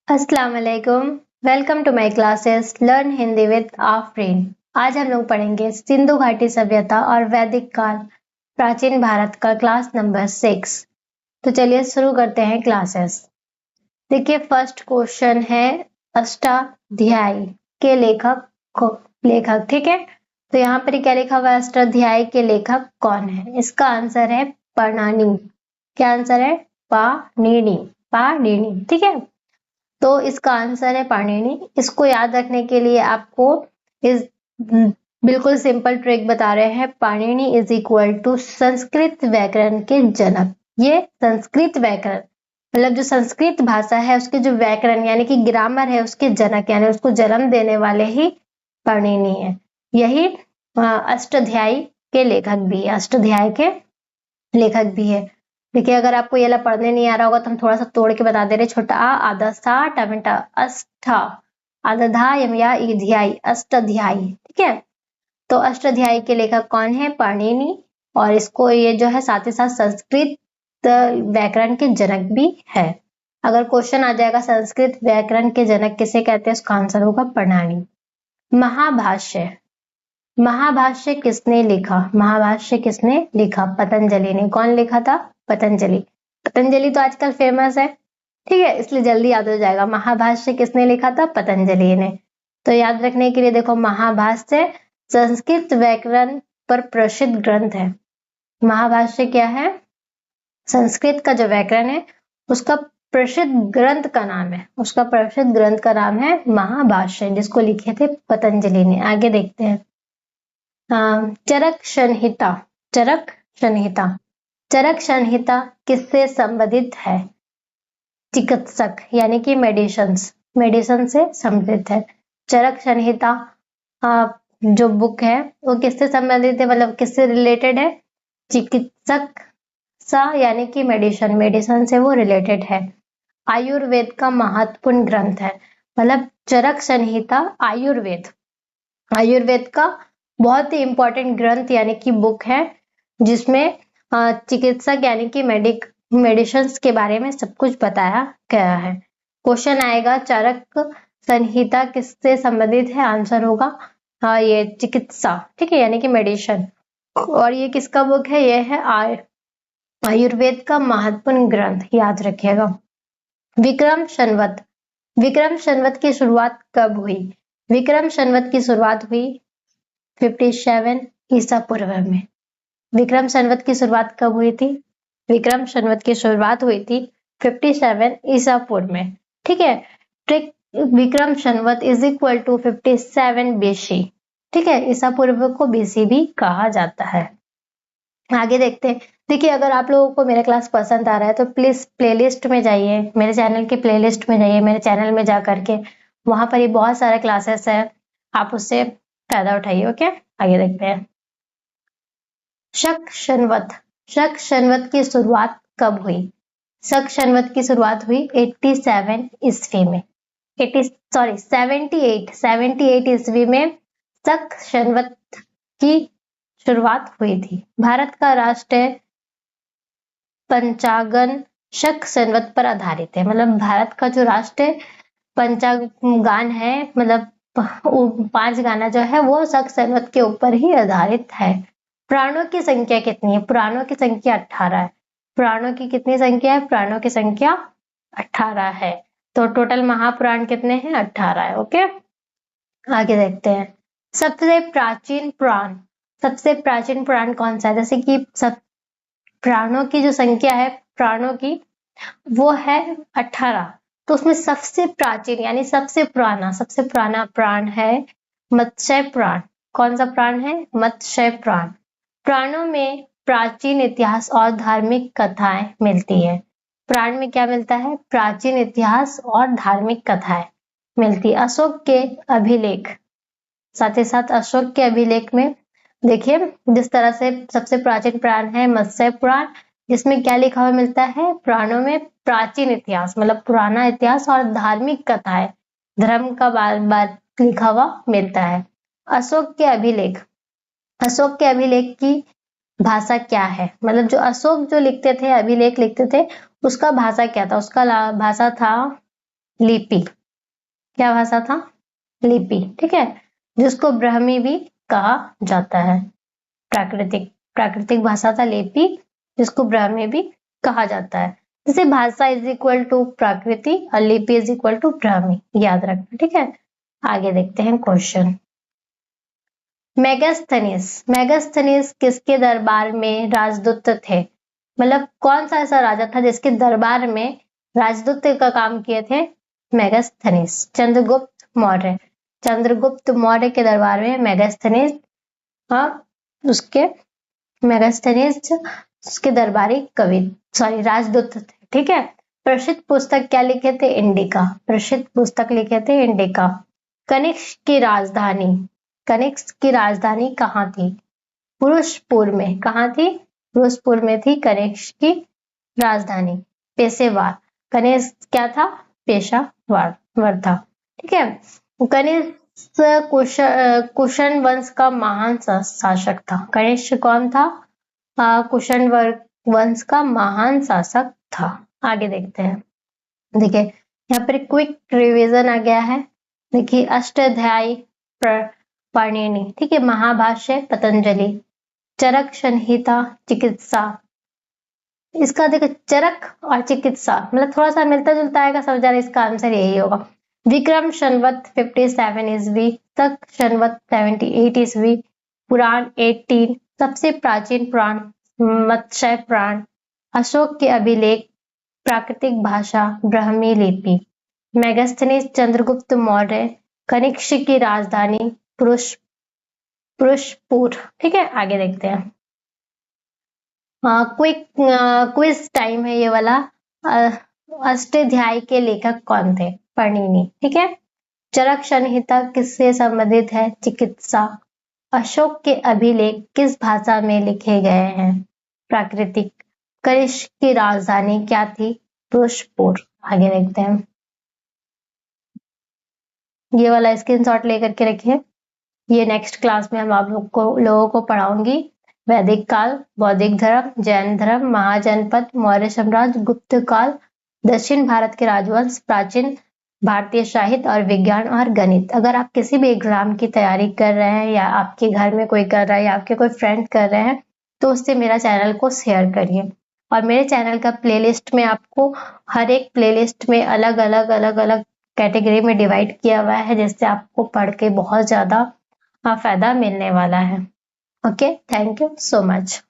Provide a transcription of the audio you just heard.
अस्सलाम वालेकुम। Welcome to my classes learn Hindi with Aafreen. आज हम लोग पढ़ेंगे सिंधु घाटी सभ्यता और वैदिक काल प्राचीन भारत का क्लास नंबर 6। तो चलिए शुरू करते हैं क्लासेस। देखिए फर्स्ट क्वेश्चन है अष्टाध्यायी के लेखक ठीक है। तो यहाँ पर क्या लिखा हुआ है, अष्टाध्यायी के लेखक कौन है? इसका आंसर है पाणिनि। क्या आंसर है? पाणिनि। पाणिनि ठीक है। तो इसका आंसर है पाणिनि। इसको याद रखने के लिए आपको इस बिल्कुल सिंपल ट्रिक बता रहे हैं। Panini is equal to Sanskrit व्याकरण के जनक। ये संस्कृत व्याकरण मतलब जो संस्कृत भाषा है उसके जो व्याकरण यानी कि ग्रामर है उसके जनक यानी उसको जन्म देने वाले ही पाणिनि है। यही अष्टाध्यायी के लेखक भी है। अष्टाध्यायी के लेखक भी है। देखिए अगर आपको ये वाला पढ़ने नहीं आ रहा होगा तो हम थोड़ा सा तोड़ के बता दे रहे। छोटा आ आधा सा टमेटा अष्टा आधा धा यमया ईध्यायी अष्टाध्यायी ठीक है। तो अष्टाध्यायी के लेखक कौन है? पाणिनि। और इसको ये जो है साथ ही साथ संस्कृत व्याकरण के जनक भी है। अगर क्वेश्चन आ जाएगा संस्कृत व्याकरण के जनक किसे कहते हैं, उसका आंसर होगा पाणिनि। महाभाष्य। महाभाष्य किसने लिखा? महाभाष्य किसने लिखा? पतंजलि ने। कौन लिखा था? पतंजलि। पतंजलि तो आजकल फेमस है ठीक है, इसलिए जल्दी याद हो जाएगा। महाभाष्य किसने लिखा था? पतंजलि ने। तो याद रखने के लिए देखो, महाभाष्य संस्कृत व्याकरण पर प्रसिद्ध ग्रंथ है। महाभाष्य क्या है? संस्कृत का जो व्याकरण है उसका प्रसिद्ध ग्रंथ का नाम है। उसका प्रसिद्ध ग्रंथ का नाम है महाभाष्य, जिसको लिखे थे पतंजलि ने। आगे देखते हैं। चरक संहिता। चरक संहिता। चरक संहिता किससे संबंधित है? चिकित्सक यानी कि मेडिसिन से संबंधित है। चरक संहिता जो बुक है वो किससे संबंधित है, मतलब किससे रिलेटेड है? चिकित्सक सा यानी कि मेडिसिन से वो रिलेटेड है। आयुर्वेद का महत्वपूर्ण ग्रंथ है। मतलब चरक संहिता आयुर्वेद का बहुत ही इंपॉर्टेंट ग्रंथ यानी कि बुक है, जिसमें चिकित्सक यानी कि मेडिसिन के बारे में सब कुछ बताया गया है। क्वेश्चन आएगा चरक संहिता किससे संबंधित है? आंसर होगा ये चिकित्सा ठीक है, यानी कि मेडिसिन। और ये किसका बुक है? ये है आयुर्वेद का महत्वपूर्ण ग्रंथ, याद रखिएगा। विक्रम संवत। विक्रम संवत की शुरुआत कब हुई? विक्रम संवत की शुरुआत हुई 57 ईसा पूर्व में। विक्रम संवत की शुरुआत कब हुई थी? विक्रम संवत की शुरुआत हुई थी 57 ईसा पूर्व में ठीक है। Trick Vikram Samvat is equal to 57 BC ठीक है। ईसा पूर्व को बीसी भी कहा जाता है। आगे देखते हैं। देखिए अगर आप लोगों को मेरा क्लास पसंद आ रहा है तो प्लीज प्लेलिस्ट में जाइए, मेरे चैनल के प्लेलिस्ट में जाइए, मेरे चैनल में जा करके वहां पर ही बहुत सारे क्लासेस है, आप उससे फायदा उठाइए। ओके आगे देखते हैं। शक संवत। शक संवत की शुरुआत कब हुई? शक संवत की शुरुआत हुई 87 ईस्वी में। 78 ईस्वी में शक संवत की शुरुआत हुई थी। भारत का राष्ट्रीय पंचांगन शक संवत पर आधारित है। मतलब भारत का जो राष्ट्रीय पंचांगान है, मतलब 5 गाना जो है वो शक संवत के ऊपर ही आधारित है। पुराणों की संख्या कितनी है? पुराणों की संख्या 18 है। पुराणों की कितनी संख्या है? पुराणों की संख्या 18 है। तो टोटल महापुराण कितने हैं? 18 है। ओके आगे देखते हैं। सबसे प्राचीन पुराण कौन सा है? जैसे कि सब पुराणों की जो संख्या है पुराणों की वो है 18, तो उसमें सबसे प्राचीन यानी सबसे पुराना पुराण है मत्स्य पुराण। कौन सा पुराण है? मत्स्य पुराण। पुराणों में प्राचीन इतिहास और धार्मिक कथाएं मिलती है। पुराण में क्या मिलता है? प्राचीन इतिहास और धार्मिक कथाएं मिलती है। अशोक के अभिलेख, साथ ही साथ अशोक के अभिलेख में देखिए जिस तरह से सबसे प्राचीन पुराण है मत्स्य पुराण, जिसमें क्या लिखा हुआ मिलता है? पुराणों में प्राचीन इतिहास मतलब पुराना इतिहास और धार्मिक कथाएं, धर्म का बार लिखा हुआ मिलता है। अशोक के अभिलेख की भाषा क्या है? मतलब जो अशोक जो लिखते थे, अभिलेख लिखते थे, उसका भाषा क्या था? उसका भाषा था लिपि। क्या भाषा था? लिपि। ठीक है, जिसको ब्राह्मी भी कहा जाता है। प्राकृतिक भाषा था लिपि, जिसको ब्राह्मी भी कहा जाता है। जैसे भाषा इज इक्वल टू प्राकृति और लिपि इज इक्वल टू ब्राह्मी, याद रखना। ठीक है, आगे देखते हैं क्वेश्चन। मेगास्थनीज किसके दरबार में राजदूत थे? मतलब कौन सा ऐसा राजा था जिसके दरबार में राजदूत का काम किए थे? मेगास्थनीज। चंद्रगुप्त मौर्य के दरबार में मेगास्थनीज, हाँ, उसके मेगास्थनीज उसके दरबारी राजदूत थे। ठीक है, प्रसिद्ध पुस्तक क्या लिखे थे? इंडिका। प्रसिद्ध पुस्तक लिखे थे इंडिका। कनिष्क की राजधानी कहाँ थी? पुरुषपुर में। कहाँ थी? पुरुषपुर में थी कनिष्क की राजधानी। पेशेवर, कनिष्क क्या था? पेशावर था। ठीक है, कनिष्क कुशन वंश का महान शासक था। कनिष्क कौन था? कुशन वंश का महान शासक था। आगे देखते हैं। देखिए यहाँ पर क्विक रिवीजन आ गया है। देखिए अष्टाध्यायी पाणिनि, ठीक है, महाभाष्य पतंजलि, चरक संहिता चिकित्सा। इसका देखो चरक और चिकित्सा मतलब थोड़ा सा मिलता जुलता आएगा, समझ आ रहा है, इसका आंसर यही होगा। विक्रम संवत 57 ईस्वी, तक संवत 78 ईस्वी, पुराण 18, सबसे प्राचीन पुराण मत्स्य पुराण, अशोक के अभिलेख, प्राकृतिक भाषा ब्राह्मी लिपि, मेगास्थनीज चंद्रगुप्त मौर्य, कनिष्क की राजधानी पुरुषपुर। ठीक है, आगे देखते हैं। क्विज टाइम है ये वाला। अष्टाध्यायी के लेखक कौन थे? पाणिनि। ठीक है, चरक संहिता किससे संबंधित है? चिकित्सा। अशोक के अभिलेख किस भाषा में लिखे गए हैं? प्राकृतिक। कनिष्क की राजधानी क्या थी? पुरुषपुर। आगे देखते हैं। ये वाला स्क्रीनशॉट लेकर के रखिए। ये नेक्स्ट क्लास में हम आप लोगों को पढ़ाऊंगी। वैदिक काल, बौद्धिक धर्म, जैन धर्म, महाजनपद, मौर्य साम्राज्य, गुप्त काल, दक्षिण भारत के राजवंश, प्राचीन भारतीय साहित्य और विज्ञान और गणित। अगर आप किसी भी एग्जाम की तैयारी कर रहे हैं या आपके घर में कोई कर रहा है या आपके कोई फ्रेंड कर रहे हैं तो उससे मेरा चैनल को शेयर करिए। और मेरे चैनल का प्लेलिस्ट में आपको हर एक प्लेलिस्ट में अलग अलग कैटेगरी में डिवाइड किया हुआ है, जिससे आपको पढ़ के बहुत ज्यादा फायदा मिलने वाला है। Okay, thank you so much.